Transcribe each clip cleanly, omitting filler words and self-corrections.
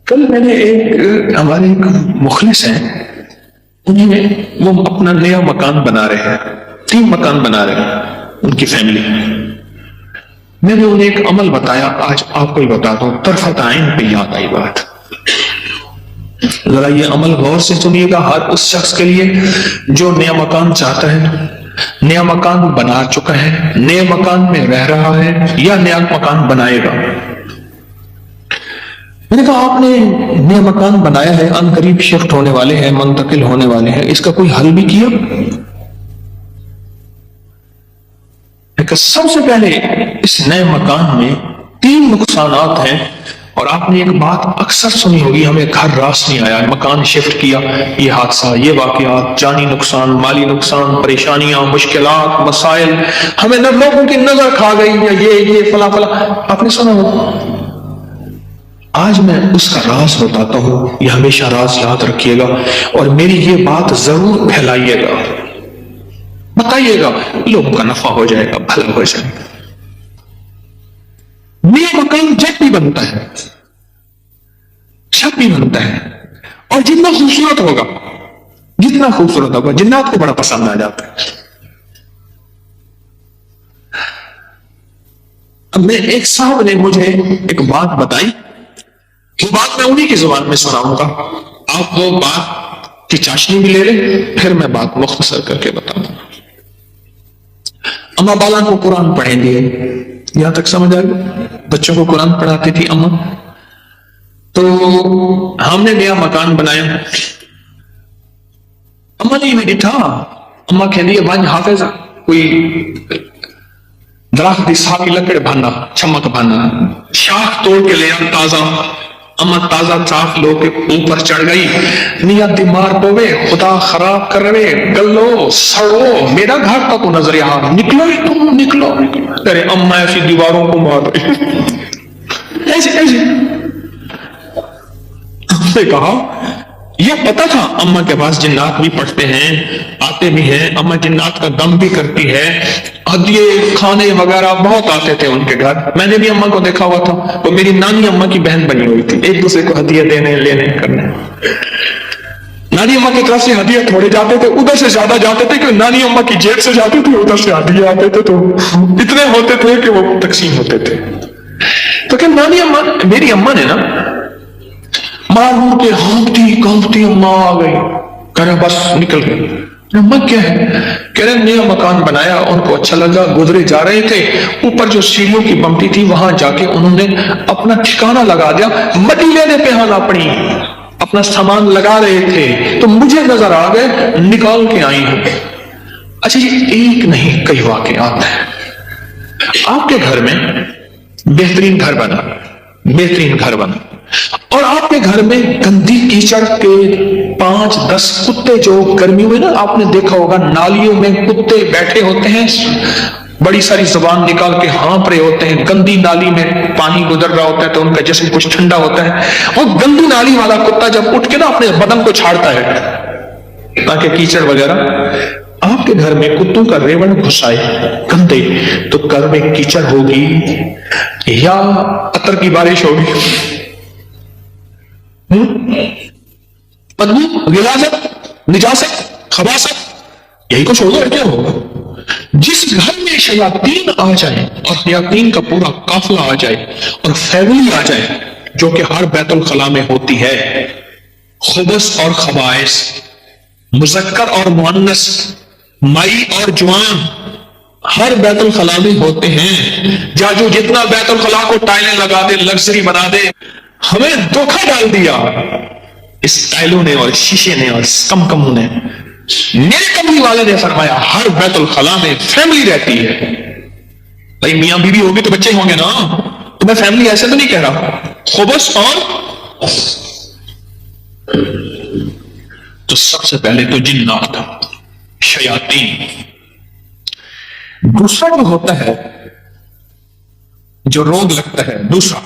کل میں نے ہمارے ایک مخلص ہیں، وہ اپنا نیا مکان بنا رہے ہیں، 3 مکان بنا رہے ہیں ان کی فیملی۔ میں نے انہیں ایک عمل بتایا، آج آپ کو ہی بتاتا ہوں، طرفت عین پہ یاد آئی بات۔ ذرا یہ عمل غور سے سنیے گا، ہر اس شخص کے لیے جو نیا مکان چاہتا ہے، نیا مکان بنا چکا ہے، نئے مکان میں رہ رہا ہے یا نیا مکان بنائے گا۔ میں نے کہا آپ نے نیا مکان بنایا ہے، ان قریب شفٹ ہونے والے ہیں، منتقل ہونے والے ہیں، اس کا کوئی حل بھی کیا؟ سب سے پہلے اس نئے مکان میں 3 نقصانات ہیں، اور آپ نے ایک بات اکثر سنی ہوگی، ہمیں گھر راس نہیں آیا، مکان شفٹ کیا، یہ حادثہ، یہ واقعات، جانی نقصان، مالی نقصان، پریشانیاں، مشکلات، مسائل، ہمیں نہ لوگوں کی نظر کھا گئی، یا یہ فلاں فلاں، آپ نے سنا ہوگا۔ آج میں اس کا راز بتاتا ہوں، یہ ہمیشہ راز یاد رکھیے گا، اور میری یہ بات ضرور پھیلائیے گا، بتائیے گا، لوگوں کا نفع ہو جائے گا، بھلا ہو جائے گا۔ نیا مکان جب بھی بنتا ہے، جب بھی بنتا ہے، اور جتنا خوبصورت ہوگا، جتنا خوبصورت ہوگا، جنات کو بڑا پسند آ جاتا ہے۔ اب میں ایک صاحب نے مجھے ایک بات بتائی، وہ بات میں انہی کی زبان میں سناؤں گا، آپ وہ بات کی چاشنی بھی لے لیں، پھر میں بات مختصر کر کے بتاؤں گا۔ اماں بالا کو قرآن پڑھیں گے، یہاں تک سمجھ آئے گا؟ بچوں کو قرآن پڑھاتی تھی اماں۔ تو ہم نے نیا مکان بنایا، اماں نے بھی تھا، اماں کہندی ہے بھائی حافظ کوئی درخت دی ساری لکڑ بھانا، چمک بھانا، شاخ توڑ کے لے آ تازہ، اماں تازہ چاک لو کے اوپر چڑھ گئی، نیت بیمار پوے، خدا خراب کر رہے، گلو سڑو، میرا گھر کا تو نظر یہاں، نکلو ہی تم، نکلو نکلو، تیرے اماں ایسی دیواروں کو مار رہی، ایسے ایسے۔ ہم نے کہا یہ پتا تھا اماں کے پاس جنات بھی پڑھتے ہیں، آتے بھی ہیں، اماں جنات کا دم بھی کرتی ہے، ہدیے کھانے وغیرہ بہت آتے تھے ان کے گھر، میں نے بھی اماں کو دیکھا ہوا تھا، وہ میری نانی اماں کی بہن بنی ہوئی تھی، ایک دوسرے کو ہدیے دینے لینے کرنے۔ نانی اماں کی طرف سے ہدیے تھوڑے جاتے تھے، ادھر سے زیادہ جاتے تھے، کہ نانی اماں کی جیب سے جاتے تھے، ادھر سے ہدیے آتے تھے، تو اتنے ہوتے تھے کہ وہ تقسیم ہوتے تھے۔ تو کہ نانی اماں، میری اماں نے نا معلوم کہ ہانپتی کانپتی اماں آ گئی، کہہ رہے بس نکل گئی۔ اماں کیا ہے؟ کہہ رہے نیا مکان بنایا، ان کو اچھا لگا، گزرے جا رہے تھے، اوپر جو سیڑھیوں کی بمپی تھی وہاں جا کے انہوں نے اپنا ٹھکانہ لگا دیا، مٹی لینے پہ ہاں اپنی اپنا سامان لگا رہے تھے، تو مجھے نظر آ گئے، نکال کے آئی ہوں۔ اچھا یہ ایک نہیں کئی واقعات ہیں۔ آپ کے گھر میں بہترین گھر بنا، بہترین گھر بنا، اور آپ کے گھر میں گندی کیچڑ کے 5-10 کتے، جو گرمیوں میں نا آپ نے دیکھا ہوگا نالیوں میں کتے بیٹھے ہوتے ہیں، بڑی ساری زبان نکال کے ہانپ رہے ہوتے ہیں، گندی نالی میں پانی گزر رہا ہوتا ہے تو ان کا جسم کچھ ٹھنڈا ہوتا ہے، اور گندی نالی والا کتا جب اٹھ کے نا اپنے بدن کو چھاڑتا ہے تاکہ کیچڑ وغیرہ، آپ کے گھر میں کتوں کا ریوڑ گھسائے گندے، تو گھر میں کیچڑ ہوگی یا عطر کی بارش ہوگی؟ بدبو، غلاظت، نجاست، خباثت، یہی کچھ ہوگا، کیا ہوگا؟ جس گھر میں شیاطین آ جائیں اور شیاطین کا پورا قافلہ آ جائے اور فیملی آ جائے، جو کہ ہر بیت الخلاء میں ہوتی ہے، خبث اور خبائث، مذکر اور مؤنث، مائی اور جوان، ہر بیت الخلاء میں ہوتے ہیں۔ جو جتنا بیت الخلاء کو ٹائلیں لگا دے، لگژری بنا دے، ہمیں دھوکہ ڈال دیا اس ٹائلوں نے اور شیشے نے اور کمکموں نے۔ میرے کملی والے نے فرمایا ہر بیت الخلاء میں فیملی رہتی ہے۔ بھائی میاں بیوی ہوگی تو بچے ہوں گے نا، تو میں فیملی ایسے تو نہیں کہہ رہا، خبث اور تو سب سے پہلے تو جنات، شیاطین۔ دوسرا جو ہوتا ہے، جو روگ لگتا ہے، دوسرا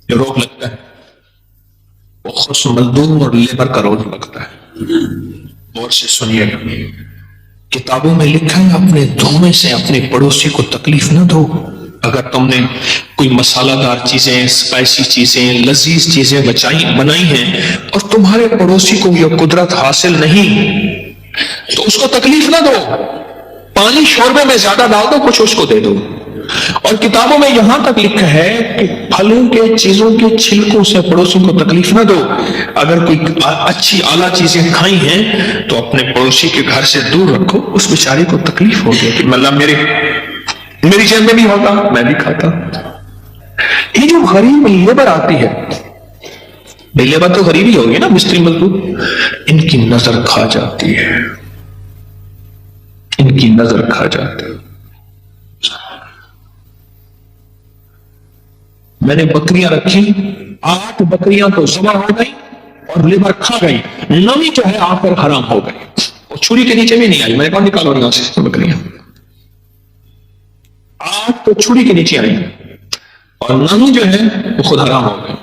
جو روگ لگتا ہے وہ خص مزدور اور لیبر کا روگ لگتا ہے۔ غور سے سنیے گا، کتابوں میں لکھا ہے اپنے دھونے سے اپنے پڑوسی کو تکلیف نہ دو، اگر تم نے کوئی مسالہ دار چیزیں، اسپائسی چیزیں، لذیذ چیزیں بنائی ہیں اور تمہارے پڑوسی کو یہ قدرت حاصل نہیں، تو اس کو تکلیف نہ دو، پانی شوربے میں زیادہ ڈال دو، کچھ اس کو دے دو۔ اور کتابوں میں یہاں تک لکھا ہے کہ پھلوں کے چیزوں کے چھلکوں سے پڑوسیوں کو تکلیف نہ دو۔ اگر کوئی اچھی اعلیٰ چیزیں کھائی ہیں تو اپنے پڑوسی کے گھر سے دور رکھو، اس بیچارے کو تکلیف ہوگی کہ مطلب میری جیب میں بھی ہوتا، میں بھی کھاتا۔ یہ جو غریب لیبر آتی ہے، لیبر تو غریب ہی ہوگی نا، مستری مزدور، ان کی نظر کھا جاتی ہے، ان کی نظر کھا جاتی ہے۔ میں نے بکریاں رکھی، 8 بکریاں تو ذبح ہو گئی اور لیبر کھا گئی، 9 جو ہے آ کر حرام ہو گئی، وہ چھری کے نیچے بھی نہیں آئی۔ میں نے کہا نکالو یہاں سے بکریاں، 8 تو چھری کے نیچے آئی اور 9 جو ہے وہ خود حرام ہو گئی۔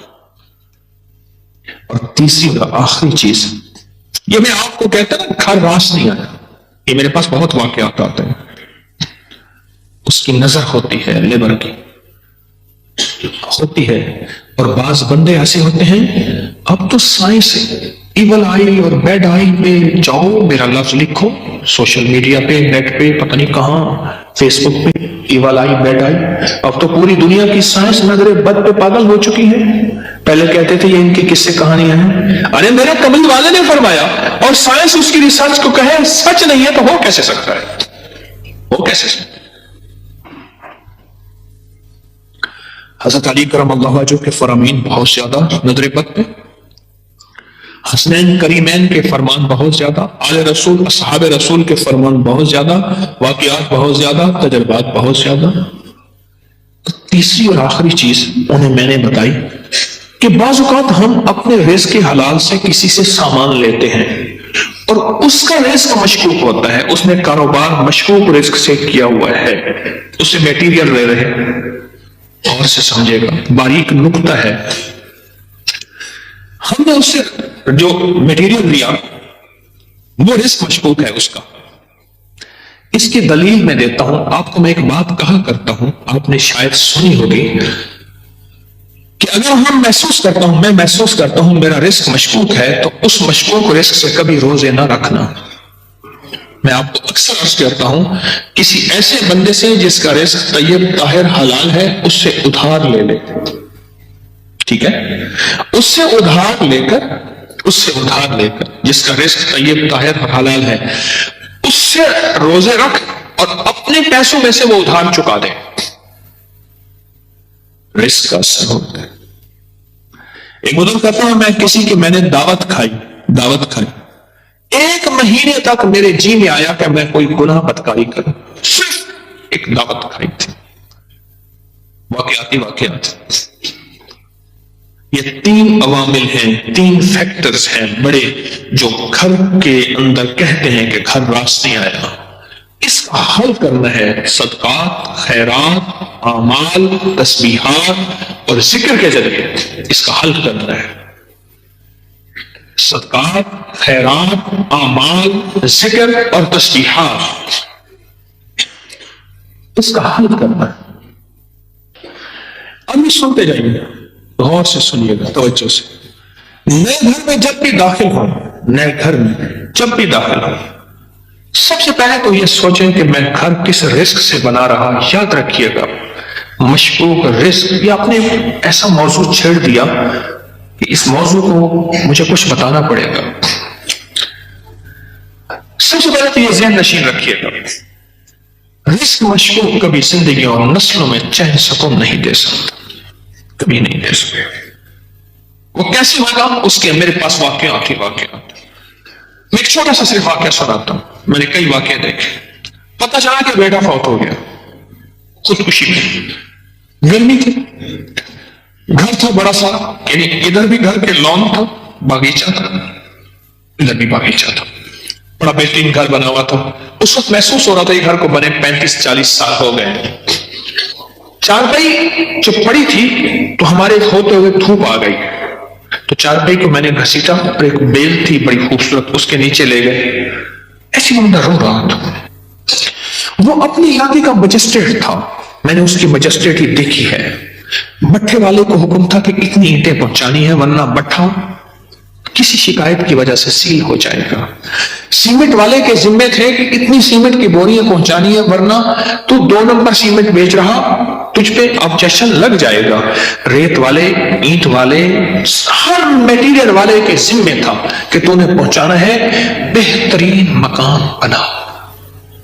اور تیسری اور آخری چیز، یہ میں آپ کو کہتا نا گھر راس نہیں آیا، یہ میرے پاس بہت واقعات آتے ہیں۔ اس کی نظر ہوتی ہے، لیبر کی ہوتی ہے، اور بعض بندے ایسے ہوتے ہیں، اب تو سائنس ایول آئی اور بیڈ آئی پہ جاؤ، میرا لفظ لکھو سوشل میڈیا پہ، نیٹ پہ، پتہ نہیں کہاں، فیس بک پہ، ایول آئی بیڈ آئی۔ اب تو پوری دنیا کی سائنس نظر بد پہ پاگل ہو چکی ہے۔ پہلے کہتے تھے یہ ان کی قصے کہانیاں ہیں، ارے میرے کمل والے نے فرمایا، اور سائنس اس کی ریسرچ کو کہے سچ نہیں ہے تو ہو کیسے سکتا ہے؟ ہو کیسے سکتا ہے؟ حضرت علی کرم اللہ وجہہ کے فرامین بہت زیادہ نظر بد پہ، حسنین کریمین کے فرمان بہت زیادہ، آل رسول اصحاب رسول کے فرمان بہت زیادہ، واقعات بہت زیادہ، تجربات بہت زیادہ۔ تیسری اور آخری چیز انہیں میں نے بتائی کہ بعض اوقات ہم اپنے رزق حلال سے کسی سے سامان لیتے ہیں اور اس کا رزق مشکوک ہوتا ہے، اس نے کاروبار مشکوک رزق سے کیا ہوا ہے، اس سے میٹیریل لے رہے ہیں۔ اور سے سمجھے گا، باریک نقطہ ہے، ہم نے اس سے جو میٹیریل لیا وہ رزق مشکوک ہے اس کا۔ اس کی دلیل میں دیتا ہوں آپ کو، میں ایک بات کہا کرتا ہوں، آپ نے شاید سنی ہوگی کہ اگر میں محسوس کرتا ہوں میرا رزق مشکوک ہے تو اس مشکوک رزق سے کبھی روزے نہ رکھنا۔ میں آپ کو اکثر عرض کرتا ہوں، کسی ایسے بندے سے جس کا رزق طیب طاہر حلال ہے، اس سے ادھار لے لے، ٹھیک ہے؟ اس سے ادھار لے کر جس کا رزق طیب طاہر حلال ہے، اس سے روزے رکھ اور اپنے پیسوں میں سے وہ ادھار چکا دے، رزق کا اثر ہوتا ہے۔ ایک بزرگ کہتا ہوں، میں نے دعوت کھائی، 1 مہینے تک میرے جی میں آیا کہ میں کوئی گناہ بدکاری کروں، صرف ایک دعوت کھائی تھی۔ واقعات یہ 3 عوامل ہیں، 3 فیکٹرز ہیں بڑے، جو گھر کے اندر کہتے ہیں کہ گھر راس نہیں آیا۔ اس کا حل کرنا ہے صدقات، خیرات، اعمال، تسبیحات اور ذکر کے ذریعے، اس کا حل کرنا ہے۔ صدقات، خیرات، اعمال، ذکر اور تسبیحات، اس کا حل کرنا ہے۔ اب یہ سنتے جائیے، غور سے سنیے گا، توجہ سے۔ نئے گھر میں جب بھی داخل ہو، سب سے پہلے تو یہ سوچیں کہ میں گھر کس رزق سے بنا رہا۔ یاد رکھیے گا، مشکوک رزق، یا آپ نے ایسا موضوع چھیڑ دیا کہ اس موضوع کو مجھے کچھ بتانا پڑے گا۔ سب سے پہلے تو یہ ذہن نشین رکھیے گا، رزق مشکوک کبھی زندگی اور نسلوں میں چین سکون نہیں دے سکتا، کبھی نہیں دے سکتا۔ وہ کیسے ہوگا؟ اس کے میرے پاس واقعات۔ میں ایک چھوٹا سا صرف واقعہ سناتا ہوں، میں نے کئی واقعے دیکھے۔ پتہ چلا کہ بیٹا فوت ہو گیا، خودکشی میں، گرمی تھی، گھر تھا بڑا سا، یعنی ادھر بھی گھر کے لان تھا، باغیچہ تھا، ادھر بھی باغیچہ تھا، بڑا بہترین گھر بنا ہوا تھا۔ اس وقت محسوس ہو رہا تھا یہ گھر کو بنے 35-40 سال ہو گئے۔ چارپائی جو پڑی تھی تو ہمارے ہوتے ہوئے دھوپ آ گئی، تو چارپائی کو میں نے گھسیٹا اور ایک بیل تھی بڑی خوبصورت، اس کے نیچے لے گئے۔ ایسی بندہ رو رہا تھا، وہ اپنے علاقے کا مجسٹریٹ تھا، میں نے اس کی مجسٹریٹی دیکھی ہے. بٹھے والے کو حکم تھا کہ اتنی اینٹیں پہنچانی ہے ورنہ بٹھا کسی شکایت کی وجہ سے سیل ہو جائے گا. سیمنٹ والے کے ذمے تھے کہ اتنی سیمنٹ کی بوریاں پہنچانی ہے ورنہ تو 2 نمبر سیمنٹ بیچ رہا تجھ پہ آبجیکشن لگ جائے گا. ریت والے، اینٹ والے، ہر میٹیریل والے کے ذمے تھا کہ تو نے پہنچانا ہے. بہترین مکان بنا،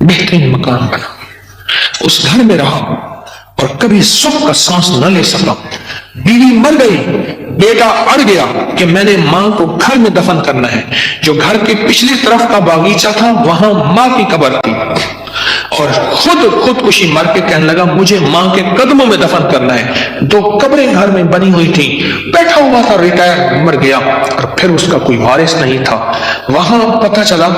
بہترین مکان بنا. اس گھر میں رہا اور کبھی سکھ کا سانس نہ لے سکا. بیوی مر گئی، بیٹا اڑ گیا کہ میں نے ماں کو گھر میں دفن کرنا ہے. جو گھر کے پچھلی طرف کا باغیچہ تھا وہاں ماں کی قبر تھی، اور خودکشی مر کے کہنے لگا مجھے ماں کے قدموں میں دفن کرنا ہے. 2 قبریں گھر میں بنی ہوئی تھی. بیٹھا ہوا تھا، ریٹائر، مر گیا اور پھر اس کا کوئی وارث نہیں تھا. وہاں پتہ چلا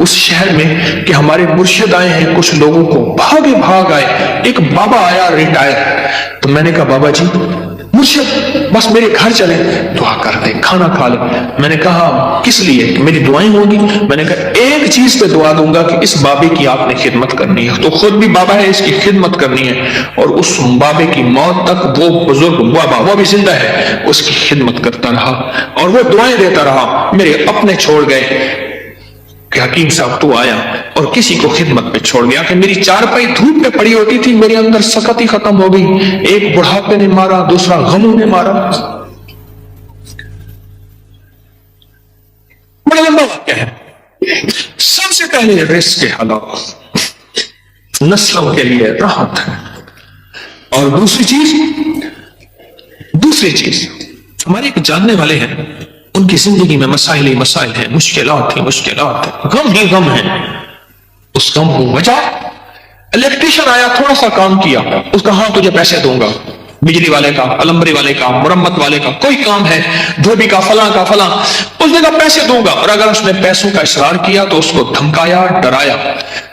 اس شہر میں کہ ہمارے مرشد آئے ہیں. کچھ لوگوں کو بھاگ آئے. ایک بابا آیا ریٹائر. تو میں نے کہا بابا جی مرشد بس میرے گھر چلے، دعا کر دیں، کھانا کھا لیں. میں نے کہا کس لیے؟ میری دعائیں ہوں گی. میں نے کہا ایک چیز پہ دعا دوں گا کہ اس بابے کی آپ نے خدمت کرنی ہے. تو خود بھی بابا ہے، اس کی خدمت کرنی ہے، اور اس بابے کی موت تک وہ بزرگ بابا وہ بھی زندہ ہے، اس کی خدمت کرتا رہا اور وہ دعائیں دیتا رہا. میرے اپنے چھوڑ گئے کہ حکیم صاحب تو آیا اور کسی کو خدمت پہ چھوڑ گیا کہ میری چارپائی دھوپ پہ پڑی ہوتی تھی، میرے اندر سکت ہی ختم ہو گئی. ایک بڑھاپے نے مارا، دوسرا غموں نے مارا. بڑا لمبا واقعہ ہے. سب سے پہلے رزق کے حالات نسلوں کے لیے راحت ہے. اور دوسری چیز ہمارے ایک جاننے والے ہیں، ان کی زندگی میں مسائل ہی مسائل ہیں، مشکلات ہیں، غم ہی غم ہیں. اس غم کو وجہ الیکٹریشن آیا، تھوڑا سا کام کیا، اس کا ہاں تجھے پیسے دوں گا. بجلی والے کا، پلمبری والے کا، مرمت والے کا کوئی کام ہے، دھوبی کا، فلاں کا فلاں، اس نے کہا پیسے دوں گا. اور اگر اس نے پیسوں کا اصرار کیا تو اس کو دھمکایا، ڈرایا.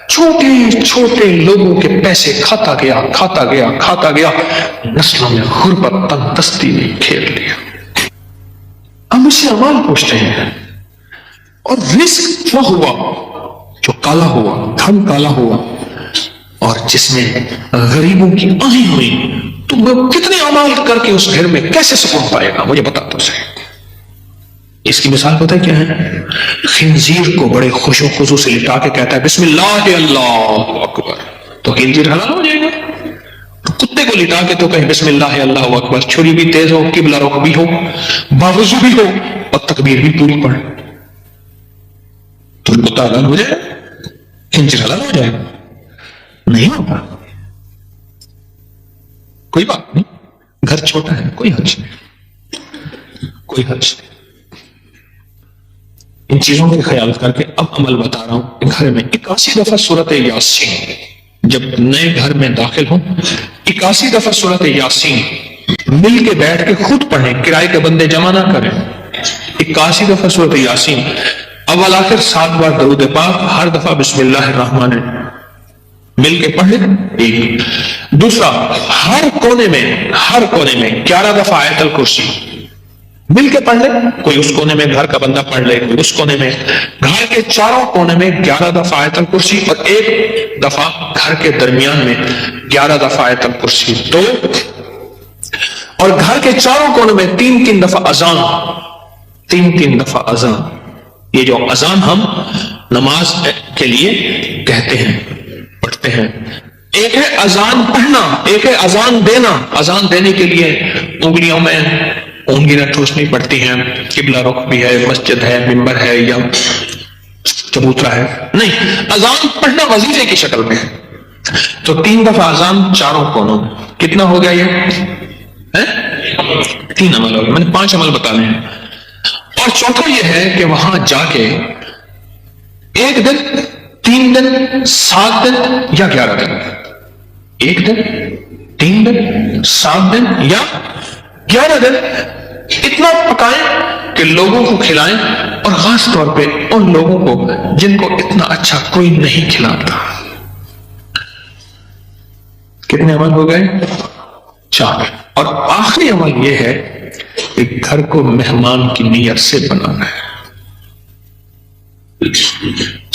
چھوٹے چھوٹے لوگوں کے پیسے کھاتا گیا. نسلوں میں غربت، تنگ دستی نے گھیر لیا. ہم اسے اعمال پوچھتے ہیں. اور رزق وہ ہوا جو کالا ہوا، دھن کالا ہوا، اور جس میں غریبوں کی آہیں ہوئی. تو وہ کتنے اعمال کر کے اس گھر میں کیسے سکون پائے گا؟ مجھے بتا تو صحیح. اس کی مثال پتہ ہے کیا ہے؟ خنزیر کو بڑے خوش و خضوع سے لٹا کے کہتا ہے بسم اللہ اللہ اکبر، تو خنزیر حلال ہو جائے گا. کتے کو لٹا کے تو کہیں بسم اللہ اللہ اکبر، چھری بھی تیز ہو، قبلہ رخ بھی ہو، باوضو بھی ہو، اور تکبیر بھی پوری پڑے، تو کتا حلال ہو جائے گا؟ خنزیر حلال ہو جائے گا؟ نہیں ہوگا. کوئی بات نہیں، گھر چھوٹا ہے، کوئی حرج نہیں. ان چیزوں کے خیال کر کے اب عمل بتا رہا ہوں. گھر میں 81 دفعہ سورت یاسین جب نئے گھر میں داخل ہوں، 81 دفعہ سورت یاسین مل کے بیٹھ کے خود پڑھیں، کرائے کے بندے جمع نہ کریں. 81 دفعہ سورت یاسین، اول آخر 7 بار درود پاک، ہر دفعہ بسم اللہ الرحمن الرحیم مل کے پڑھ لیں. ایک دوسرا، ہر کونے میں 11 دفعہ آیت الکرسی مل کے پڑھ لیں. کوئی اس کونے میں گھر کا بندہ پڑھ لے، کوئی اس کونے میں. گھر کے چاروں کونے میں 11 دفعہ آیت الکرسی، اور ایک دفعہ گھر کے درمیان میں 11 دفعہ آیت الکرسی. 2 اور گھر کے چاروں کونے میں 3 دفعہ اذان، 3 دفعہ اذان. یہ جو اذان ہم نماز کے لیے کہتے ہیں، پڑھتے ہیں. ایک ہے اذان پڑھنا، ایک ہے اذان دینا. اذان دینے کے لیے انگلیوں میں اونگلیاں ٹھوسنی پڑتی ہیں، قبلہ رخ بھی ہے، مسجد ہے، ممبر ہے یا چبوترا ہے. نہیں، اذان پڑھنا وظیفے کی شکل میں ہے. تو 3 دفعہ اذان چاروں کونوں میں. کتنا ہو گیا یہ؟ 3 عمل ہو گیا. میں نے 5 عمل بتانے ہیں. اور چوتھا یہ ہے کہ وہاں جا کے 1 دن، 3 دن، 7 دن یا 11 دن، 1 دن، 3 دن، 7 دن یا 11 دن اتنا پکائیں کہ لوگوں کو کھلائیں، اور خاص طور پہ ان لوگوں کو جن کو اتنا اچھا کوئی نہیں کھلاتا. کتنے عمل ہو گئے؟ 4. اور آخری عمل یہ ہے کہ گھر کو مہمان کی نیت سے بنانا ہے.